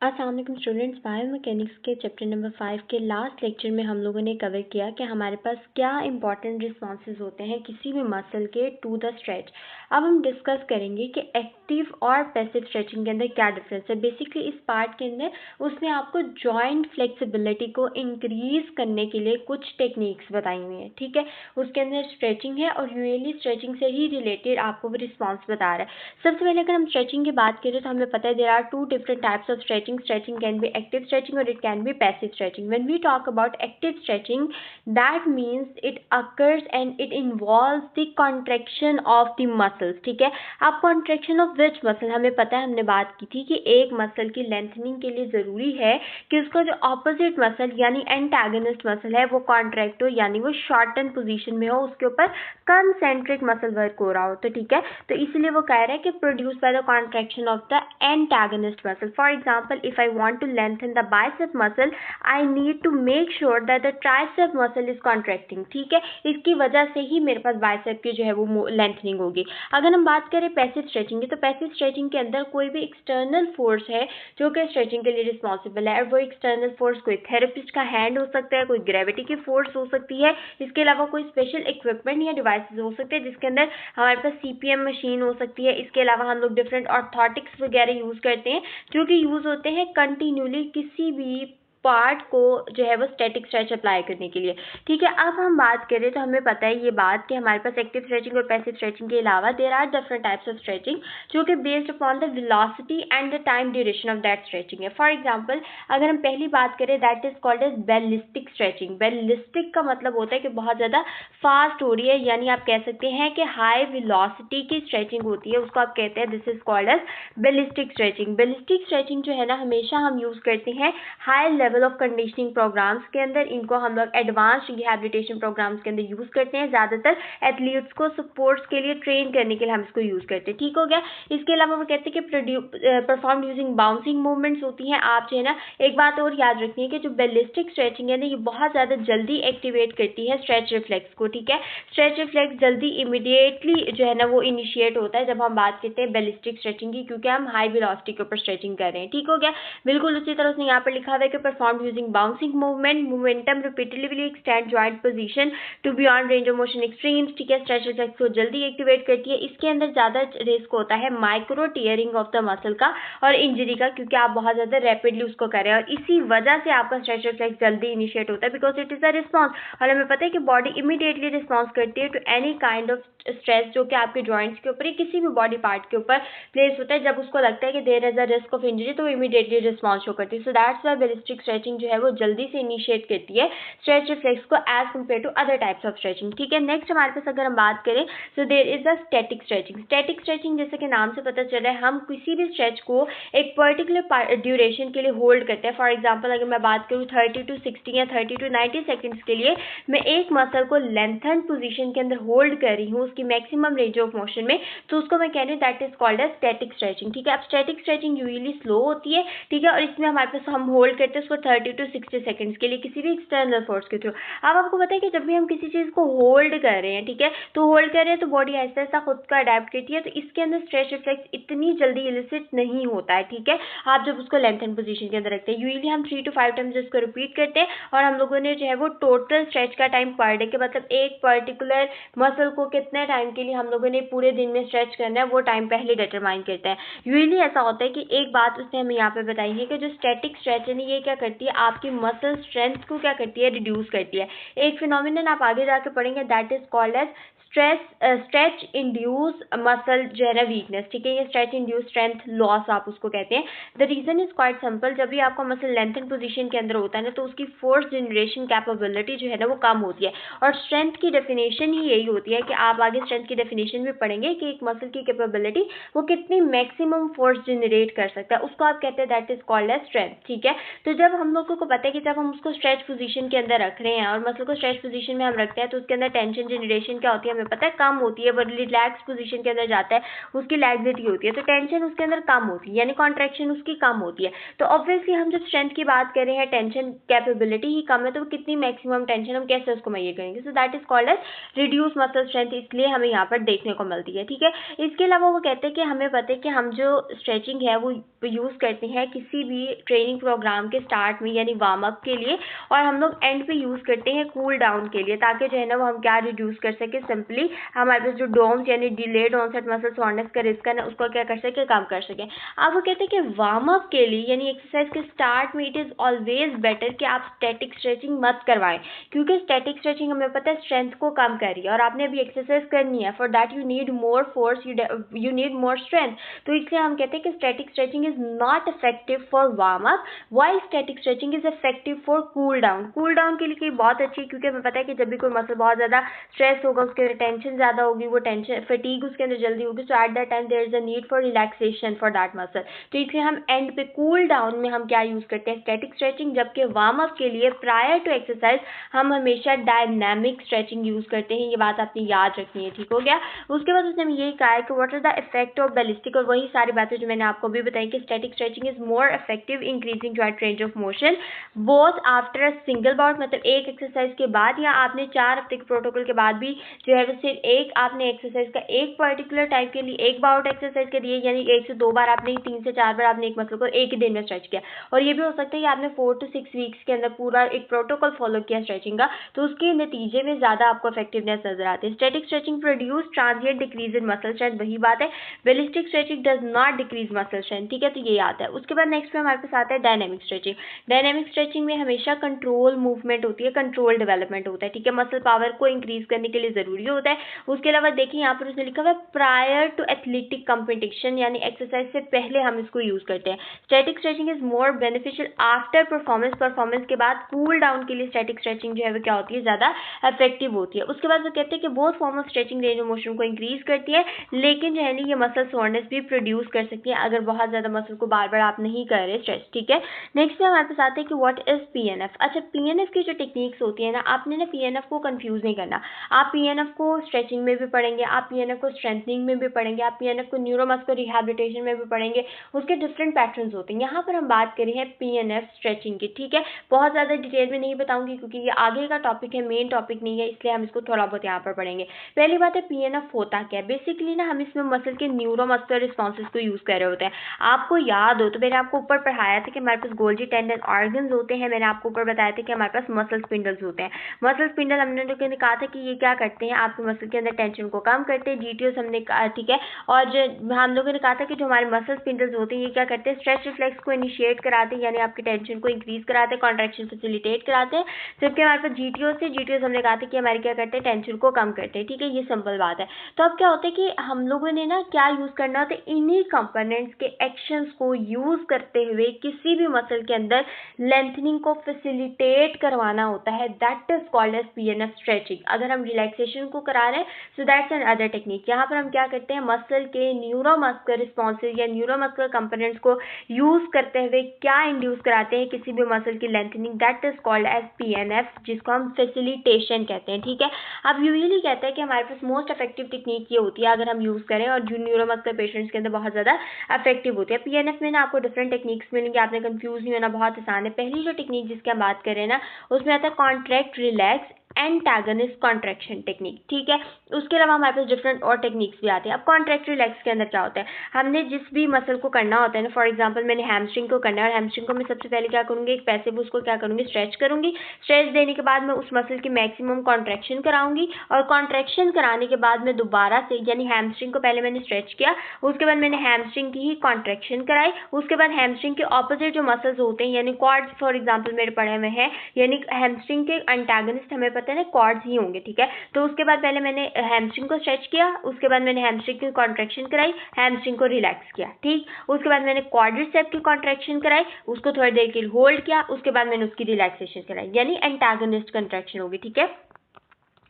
अस्सलाम वालेकुम students, biomechanics के चैप्टर नंबर 5 के लास्ट लेक्चर में हम लोगों ने कवर किया कि हमारे पास क्या इंपॉर्टेंट रिस्पॉन्सेज होते हैं किसी भी मसल के टू द स्ट्रेच। अब हम डिस्कस करेंगे कि एक्टिव और पैसिव स्ट्रेचिंग के अंदर क्या डिफरेंस है। बेसिकली इस पार्ट के अंदर उसने आपको जॉइंट फ्लेक्सिबिलिटी को इंक्रीज करने के लिए कुछ टेक्निक्स बताई हुई हैं, ठीक है। उसके अंदर स्ट्रेचिंग है और यूजुअली स्ट्रेचिंग से ही रिलेटेड आपको वो रिस्पॉन्स बता रहा है। सबसे पहले अगर हम स्ट्रेचिंग की बात करें तो हमें पता है there are two different types of stretching. Stretching can be active stretching or it can be passive stretching. When we talk about active stretching, that means it occurs and it involves the contraction of the muscles. ठीक है, अब contraction of which muscle हमें पता है, हमने बात की थी कि एक मसल की लेंथनिंग के लिए ज़रूरी है कि उसका जो ऑपोजिट मसल यानी एंटागनिस्ट मसल है वो कॉन्ट्रैक्ट हो, यानी वो शॉर्टन पोजीशन में हो, उसके ऊपर कंसेंट्रिक मसल वर्क हो रहा हो। तो ठीक है, तो इसलिए वो कह रहा है कि produce by the contraction of the antagonist muscle. For example, if I want to lengthen the bicep muscle, I need to make sure that the tricep muscle is contracting. ठीक है, इसकी वजह से ही मेरे पास बाइसेप की जो है वो लेंथनिंग होगी। अगर हम बात करें पैसिव स्ट्रेचिंग की, तो पैसिव स्ट्रेचिंग के अंदर कोई भी एक्सटर्नल फोर्स है जो कि स्ट्रेचिंग के लिए रिस्पॉन्सिबल है, और वो एक्सटर्नल फोर्स कोई थेरेपिस्ट का हैंड हो सकता है, कोई ग्रेविटी की फोर्स हो सकती है, इसके अलावा कोई स्पेशल इक्विपमेंट या डिवाइसेस हो सकते हैं जिसके अंदर हमारे पास सीपीएम मशीन हो सकती है। इसके अलावा हम लोग डिफरेंट ऑर्थोटिक्स वगैरह यूज़ करते हैं जो कि यूज़ होते हैं कंटिन्यूली किसी भी पार्ट को जो है वो स्टैटिक स्ट्रेच अप्लाई करने के लिए। ठीक है, अब हम बात करें तो हमें पता है ये बात कि हमारे पास एक्टिव स्ट्रेचिंग और पैसिव स्ट्रेचिंग के अलावा there are different types of stretching जो कि based upon the velocity and the time duration of that stretching है। फॉर एग्जांपल, अगर हम पहली बात करें, that is called as ballistic stretching. Ballistic का मतलब होता है कि बहुत ज़्यादा फास्ट हो रही है, यानी आप कह सकते हैं कि हाई वेलोसिटी की स्ट्रेचिंग होती है, उसको आप कहते हैं this is called as ballistic stretching. Ballistic stretching जो है ना, हमेशा हम यूज़ करते हैं high level of conditioning programs के अंदर. इनको हम लोग एडवांस्ड रिहैबिलिटेशन प्रोग्राम्स के अंदर यूज़ करते हैं, ज़्यादातर एथलीट्स को स्पोर्ट्स के लिए ट्रेन करने के लिए हम इसको यूज़ करते हैं. ठीक हो गया. इसके अलावा वो कहते हैं कि परफॉर्म यूजिंग बाउंसिंग मूवमेंट्स होती हैं. आप जो है ना, एक बात और याद रखनी है कि जो बेलिस्टिक स्ट्रेचिंग है ना, ये बहुत ज़्यादा जल्दी एक्टिवेट करती है स्ट्रेच रिफ्लेक्स को. ठीक है, स्ट्रेच रिफ्लेक्स जल्दी इमीडिएटली जो है ना वो इनिशिएट होता है जब हम बात करते हैं बेलिस्टिक स्ट्रेचिंग की, क्योंकि हम हाई वेलोसिटी के ऊपर स्ट्रेचिंग कर रहे हैं. ठीक हो गया. बिल्कुल उसी तरह से यहाँ पर लिखा हुआ है कि perform using bouncing movement, momentum repeatedly extend joint position to beyond range of motion extremes. ठीक है, स्ट्रेच रिफ्लेक्स को जल्दी एक्टिवेट करती है. इसके अंदर ज़्यादा रिस्क होता है micro tearing of the muscle का और इंजरी का, क्योंकि आप बहुत ज़्यादा रैपिडली उसको कर रहे हैं और इसी वजह से आपका स्ट्रेच रिफ्लेक्स जल्दी इनिशिएट होता है, because it is a response. और हमें पता है कि बॉडी इमीडिएटली रिस्पॉन्स करती है to any kind of stress जो कि आपके जॉइंट्स के ऊपर या किसी भी बॉडी पार्ट के ऊपर प्लेस होता है. जब उसको लगता है कि there is a risk of injury तो वो इमीडिएटली रिस्पॉन्स शो करती है. So that's why ballistic stretching जो है वो जल्दी से इनिशिएट करती है स्ट्रेच रिफ्लेक्स को as compare to other types of stretching. ठीक है, नेक्स्ट हमारे पास अगर हम बात करें तो there is a static stretching. Static stretching जैसे कि नाम से पता चल रहा है, हम किसी भी स्ट्रेच को एक पर्टिकुलर ड्यूरेशन के लिए होल्ड करते हैं. फॉर एग्जाम्पल, अगर मैं बात करूँ 30 to 60 या 30 to 90 सेकेंड्स के लिए मैं एक मसल को लेंथन पोजीशन के अंदर होल्ड कर रही हूँ उसकी मैक्सिमम रेंज ऑफ मोशन में, तो उसको मैं कह रही हूँ that is called as static stretching. ठीक है, अब स्टैटिक स्ट्रेचिंग यूजुअली स्लो होती है. ठीक है, और इसमें हमारे पास हम होल्ड करते हैं उसको 30 to 60 सेकेंड्स के लिए किसी भी एक्सटर्नल फोर्स के थ्रू. अब आपको पता है कि जब भी हम किसी चीज़ को होल्ड कर रहे हैं, ठीक है, तो होल्ड कर रहे हैं तो बॉडी ऐसा ऐसा खुद का अडेप्ट करती है, तो इसके अंदर स्ट्रेच रिफ्लेक्स इतनी जल्दी इलिसिट नहीं होता है. ठीक है, आप जब उसको लेंथन पोजीशन के अंदर रखते हैं, यूजुअली हम 3 to 5 टाइम्स इसको रिपीट करते हैं और हम लोगों ने जो है वो टोटल स्ट्रेच का टाइम पर डे के, मतलब एक पर्टिकुलर मसल को कितने टाइम के लिए हम लोगों ने पूरे दिन में स्ट्रेच करना है वो टाइम पहले डिटरमाइन करते हैं. यूजुअली ऐसा होता है कि एक बात उसने हमें यहाँ पे बताई है कि जो स्टैटिक स्ट्रेच है ये क्या करती है, आपकी मसल स्ट्रेंथ को क्या करती है, रिड्यूस करती है. एक फिनोमिनन आप आगे जाके पढ़ेंगे that is called as stretch induce muscle जो है ना वीकनेस. ठीक है, ये स्ट्रेच इंड्यूस स्ट्रेंथ लॉस आप उसको कहते हैं. The reason is quite simple, जब भी आपका मसल लेंथन पोजीशन के अंदर होता है ना तो उसकी फोर्स जनरेशन कैपेबिलिटी जो है ना वो कम होती है, और स्ट्रेंथ की डेफिनेशन ही यही होती है कि आप आगे स्ट्रेंथ की डेफिनेशन भी पढ़ेंगे कि एक मसल की कैपेबिलिटी वो कितनी मैक्सिमम फोर्स जनरेट कर सकता है, उसको आप कहते हैं that is called as strength. ठीक है, तो जब हम लोगों को पता है कि जब हम उसको स्ट्रेच पोजीशन के अंदर रख रहे हैं और मसल को स्ट्रेच पोजीशन में हम रखते हैं तो उसके अंदर टेंशन जनरेशन क्या होती है, हमें पता है कम होती है, वो रिलैक्स पोजीशन के अंदर जाता है, उसकी लैक्सिटी होती है, तो टेंशन उसके अंदर कम होती है, यानी कॉन्ट्रैक्शन उसकी कम होती है। तो ऑब्वियसली हम जब स्ट्रेंथ की बात कर रहे हैं, टेंशन कैपेबिलिटी ही कम है, तो कितनी मैक्सिमम टेंशन हम कैसे उसको मेजर करेंगे? So that is called as reduce muscle strength, इसलिए हमें यहाँ पर देखने को मिलती है। ठीक है, इसके अलावा वो कहते हैं कि हमें पता है कि हम जो स्ट्रेचिंग है वो यूज़ करते हैं किसी भी ट्रेनिंग प्रोग्राम के स्टार्ट में, यानी वार्म अप के लिए, और हम लोग एंड पे यूज़ करते हैं कूल डाउन के लिए, ताकि जो है ना वो हम क्या रिड्यूस कर सके, सिंपली हमारे पास जो डोम्स यानी डिलेड ऑनसेट मसल सोरनेस का रिस्क है ना, उसको क्या कर सके, कम कर सके। अब वो कहते हैं कि वार्म अप के लिए यानी एक्सरसाइज के स्टार्ट में इट इज़ ऑलवेज बेटर कि आप स्टैटिक स्ट्रेचिंग मत करवाएं, क्योंकि स्टैटिक स्ट्रेचिंग हमें पता है स्ट्रेंथ को कम कर रही है, और आपने अभी एक्सरसाइज करनी है, for that you need more force, you need more strength. तो इसलिए हम कहते हैं कि static stretching is not effective for warm up, while static stretching is effective for cool down. Cool down के लिए बहुत अच्छी है, क्योंकि हमें पता है कि जब भी कोई मसल बहुत ज़्यादा स्ट्रेस होगा, उसके अंदर टेंशन ज़्यादा होगी, वो टेंशन फटीग उसके अंदर जल्दी होगी, so at that time there is a need for relaxation for that muscle. तो इसलिए हम एंड पे कूल डाउन में हम क्या यूज़ करते हैं, स्टैटिक स्ट्रेचिंग, जबकि वार्म अप के लिए प्रायर टू एक्सरसाइज हम हमेशा डायनामिक स्ट्रेचिंग यूज़ करते हैं। ये बात आपने याद रखनी है, ठीक हो गया। उसके बाद उसने यही कहा है कि what are the effect of ballistic, और वही सारी बातें जो मैंने आपको भी बताई कि static stretching is more effective increasing joint range of motion both after a single bout, मतलब एक एक्सरसाइज के बाद, या आपने 4 हफ्ते के प्रोटोकॉल के बाद भी जो है वो सिर्फ एक आपने एक्सरसाइज का एक पर्टिकुलर टाइप के लिए एक बाउट एक्सरसाइज के लिए, यानी 1 से 2 बार आपने, 3 से 4 बार आपने एक मसल को एक ही दिन में स्ट्रेच किया। और ये भी हो सकता है कि आपने 4 to 6 वीक्स के अंदर पूरा एक प्रोटोकॉल फॉलो किया स्ट्रेचिंग का, तो उसके नतीजे में ज़्यादा आपको इफेक्टिवनेस नजर आती है। Static stretching produce transient decrease in muscle strength, वही बात है, ballistic stretching does not decrease muscle strength. ठीक है, तो ये आता है। उसके बाद नेक्स्ट में हमारे पास आता है डायनेमिक स्ट्रेचिंग। डायनेमिक स्ट्रेचिंग में हमेशा कंट्रोल मूवमेंट होती है, कंट्रोल डेवलपमेंट होता है। ठीक है, मसल पावर को इंक्रीज करने के लिए जरूरी होता है। उसके अलावा देखिए यहाँ पर उसने लिखा हुआ है प्रायर टू एथलेटिक कंपटीशन, यानी एक्सरसाइज से पहले हम इसको यूज करते हैं। Static stretching is more beneficial after performance, performance के बाद कूल डाउन के लिए स्टैटिक स्ट्रेचिंग जो है वो क्या होती है, ज्यादा इफेक्टिव होती है। उसके बाद वो कहते हैं कि बहुत form of stretching range of motion को इंक्रीज करती है, लेकिन जो है ना ये मसल सोरनेस भी प्रोड्यूस कर सकती है अगर बहुत ज्यादा मसल को बार बार आप नहीं कर रहे स्ट्रेच। ठीक है, नेक्स्ट में हमारे पास आते हैं कि व्हाट इज पीएनएफ। अच्छा, पीएनएफ की जो टेक्निक्स होती है ना, आपने ना पीएनएफ को कंफ्यूज नहीं करना। आप पीएनएफ को स्ट्रेचिंग में भी पढ़ेंगे, आप पीएनएफ को स्ट्रेंथनिंग में भी पढ़ेंगे, आप पीएनएफ को न्यूरोमस्कुलर रिहैबिलिटेशन में भी पढ़ेंगे। उसके डिफरेंट पैटर्न्स होते हैं। यहाँ पर हम बात कर रहे हैं पीएनएफ स्ट्रेचिंग की। ठीक है, बहुत ज़्यादा डिटेल में नहीं बताऊंगी क्योंकि ये आगे का टॉपिक है, मेन टॉपिक नहीं है, इसलिए हम इसको थोड़ा बहुत यहाँ पर पढ़ेंगे। पहली बात है पीएनएफ होता क्या है। बेसिकली ना हम इसमें मसल के न्यूरोमस्कुलर रिस्पॉन्सेज को यूज़ कर रहे होते हैं। आपको याद हो तो मैंने आपको ऊपर पढ़ाया था कि हमारे पास गोल्जी टेंडन ऑर्गन्स होते हैं। मैंने आपको ऊपर बताया था कि हमारे पास मसल स्पिंडल्स होते हैं। मसल स्पिंडल हमने लोगों ने कहा था कि ये क्या करते हैं, आपके मसल के अंदर टेंशन को कम करते हैं। जीटीओस हमने कहा, ठीक है, और जो हम लोगों ने कहा था कि जो हमारे मसल स्पिंडल्स होते हैं ये क्या करते हैं, स्ट्रेच रिफ्लेक्स को इनिशिएट कराते हैं, यानी आपकी टेंशन को इंक्रीज कराते हैं, कॉन्ट्रैक्शन फैसिलिटेट कराते हैं। जबकि हमारे पास जीटीओस हमने कहा था कि हमारे क्या करते हैं, टेंशन को कम करते हैं। ठीक है, ये सिंपल बात है। तो अब क्या होता है कि हम लोगों ने ना क्या यूज करना होता है, इन्हीं कंपोनेंट्स के एक्शंस को यूज करते हुए किसी भी मसल के अंदर लेंथनिंग को फैसिलिटेट करवाना होता है। That is called as PNF stretching. अगर हम रिलैक्सेशन को करा रहे हैं so that's an other technique. यहाँ पर हम क्या करते हैं, मसल के न्यूरोमस्कुलर रिस्पॉन्सेज या न्यूरोमस्कुलर कंपोनेंट्स को यूज करते हुए क्या इंड्यूस कराते हैं किसी भी मसल की lengthening, that is called as PNF, जिसको हम फैसिलिटेशन कहते हैं। ठीक है, अब यूजुअली कहते हैं कि हमारे पास मोस्ट इफेक्टिव टेक्निक ये होती है अगर हम यूज करें, और जो न्यूरोमस्कुलर पेशेंट्स के अंदर बहुत ज्यादा इफेक्टिव होती है। पीएनएफ में ना आपको डिफरेंट टेक्निक्स मिलेंगे, आपने कंफ्यूज नहीं होना, बहुत आसान है। पहली जो टेक्निक जिसकी हम बात कर रहे हैं ना, उसमें आता है contract relax antagonist contraction technique. ठीक है, उसके अलावा हमारे पास डिफरेंट और टेक्निक्स भी आती है। अब कॉन्ट्रैक्ट रिलैक्स के अंदर क्या होता है, हमने जिस भी मसल को करना होता है ना, फॉर एग्जांपल मैंने हैमस्ट्रिंग को करना है, और हैमस्ट्रिंग को मैं सबसे पहले क्या करूंगी, एक पैसिव उसको क्या करूंगी, स्ट्रेच करूंगी। स्ट्रेच देने के बाद मैं उस मसल की मैक्सिमम कॉन्ट्रैक्शन कराऊंगी, और कॉन्ट्रैक्शन कराने के बाद मैं दोबारा से, यानी हैमस्ट्रिंग को पहले मैंने स्ट्रेच किया, उसके बाद मैंने हैमस्ट्रिंग की ही कॉन्ट्रैक्शन कराई, उसके बाद हैमस्ट्रिंग के ऑपोजिट जो मसल्स होते हैं, यानी क्वाड्स फॉर एग्जाम्पल मेरे पढ़े हुए हैं, यानी हैमस्ट्रिंग के एंटागनिस्ट हमें पता है ना क्वाड्स ही होंगे। ठीक है, तो उसके बाद पहले मैंने हैमस्ट्रिंग को स्ट्रेच किया, उसके बाद मैंने हैमस्ट्रिंग की कॉन्ट्रैक्शन कराई, हैमस्ट्रिंग को रिलैक्स किया। ठीक, उसके बाद मैंने क्वाड्रिसेप की कॉन्ट्रैक्शन कराई, उसको थोड़ी देर के लिए होल्ड किया, उसके बाद मैंने उसकी रिलैक्सेशन कराई, यानी एंटागनिस्ट कॉन्ट्रैक्शन होगी। ठीक है,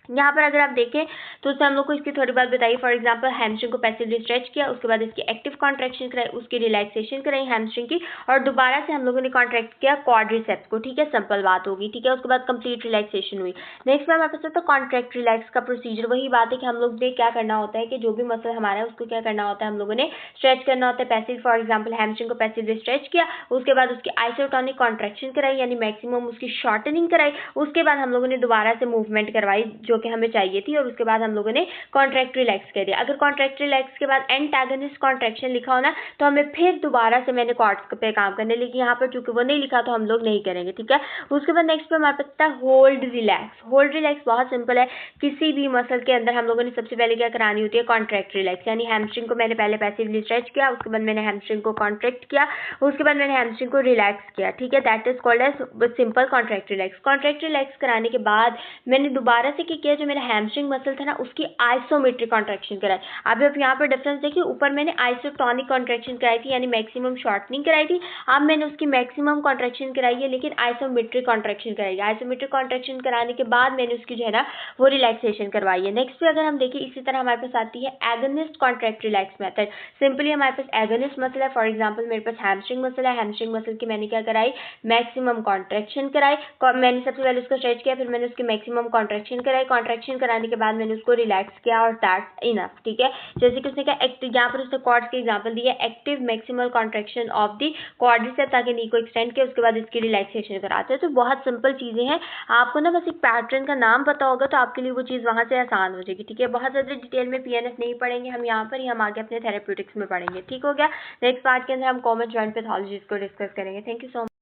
यहाँ पर अगर आप देखें तो उससे हम लोग को इसकी थोड़ी बात बताइए। फॉर एग्जांपल हैमस्ट्रिंग को पैसिवली स्ट्रेच किया, उसके बाद इसकी एक्टिव कॉन्ट्रैक्शन कराई, उसकी रिलैक्सेशन कराई हैमस्ट्रिंग की, और दोबारा से हम लोगों ने कॉन्ट्रैक्ट किया क्वाड्रिसेप्स को, ठीक है, सिंपल बात होगी, ठीक है। उसके बाद कंप्लीट रिलैक्सेशन हुई। नेक्स्ट में हमारे पास होता है कॉन्ट्रैक्ट रिलैक्स का प्रोसीजर। वही बात है कि हम लोग ने क्या करना होता है कि जो भी मसल हमारा है उसको क्या करना होता है, हम लोगों ने स्ट्रेच करना होता है पैसिव। फॉर एग्जाम्पल हैमस्ट्रिंग को पैसिवली स्ट्रेच किया, उसके बाद उसकी आइसोटोनिक कॉन्ट्रैक्शन कराई यानी मैक्सिमम उसकी शॉर्टनिंग कराई, उसके बाद हम लोगों ने दोबारा से मूवमेंट करवाई जो कि हमें चाहिए थी, और उसके बाद हम लोगों ने कॉन्ट्रैक्ट रिलैक्स कर दिया। अगर कॉन्ट्रैक्ट रिलैक्स के बाद एंटागनिस्ट कॉन्ट्रैक्शन लिखा होना तो हमें फिर दोबारा से मैंने कॉर्ड्स पे काम करने, लेकिन यहाँ पर चूंकि वो नहीं लिखा तो हम लोग नहीं करेंगे, ठीक है। उसके बाद नेक्स्ट पे हमारे पास है होल्ड रिलैक्स। होल्ड रिलैक्स बहुत सिंपल है। किसी भी मसल के अंदर हम लोगों ने सबसे पहले क्या करानी होती है, कॉन्ट्रैक्ट रिलैक्स, यानी हैमस्ट्रिंग को मैंने पहले पैसिवली स्ट्रेच किया, उसके बाद मैंने हैमस्ट्रिंग को कॉन्ट्रैक्ट किया, उसके बाद मैंने हैमस्ट्रिंग को रिलैक्स किया, ठीक है। That is called as simple contract relax. Contract relax कराने के बाद मैंने दोबारा से क्या किया, जो मेरा हैमस्ट्रिंग मसल था ना उसकी आइसोमेट्रिक कॉन्ट्रैक्शन कराई। अभी आप यहाँ पर डिफरेंस देखिए, ऊपर मैंने आइसोटोनिक कॉन्ट्रैक्शन कराई थी यानी मैक्सिमम शॉर्टनिंग कराई थी, अब मैंने उसकी मैक्सिमम कॉन्ट्रैक्शन कराई है लेकिन आइसोमेट्रिक कॉन्ट्रैक्शन कराई है। आइसोमेट्रिक कॉन्ट्रैक्शन कराने के बाद मैंने उसकी जो है ना वो रिलैक्सेशन करवाई है। नेक्स्ट पे अगर हम देखें इसी तरह हमारे पास आती है agonist contract relax method. Simply हमारे पास एगोनिस्ट मसल है, फॉर एग्जांपल मेरे पास हैमस्ट्रिंग मसल है, हैमस्ट्रिंग मसल की मैंने क्या कराई, मैक्सिमम कॉन्ट्रैक्शन कराई। मैंने सबसे पहले उसको स्ट्रेच किया, फिर मैंने उसकी मैक्सिमम कॉन्ट्रैक्शन कराई, कॉन्ट्रैक्शन कराने के बाद मैंने उसको रिलैक्स किया और दैट्स इनफ, ठीक है। जैसे कि उसने कहा एक्टिव, यहाँ पर उसने क्वाड्स के एग्जांपल दिया, active maximal contraction of the quadriceps ताकि नी को एक्सटेंड किया, उसके बाद इसकी रिलैक्सेशन कराते हैं। तो बहुत सिंपल चीज़ें हैं, आपको ना बस एक पैटर्न का नाम पता होगा तो आपके लिए वो चीज़ वहाँ से आसान हो जाएगी, ठीक है। बहुत ज़्यादा डिटेल में पीएनएफ नहीं पढ़ेंगे हम यहाँ पर ही, हम आगे अपने थेरेप्यूटिक्स में पढ़ेंगे, ठीक हो गया। नेक्स्ट पार्ट के अंदर हम कॉमन जॉइंट पैथोलॉजीज को डिस्कस करेंगे। Thank you so much.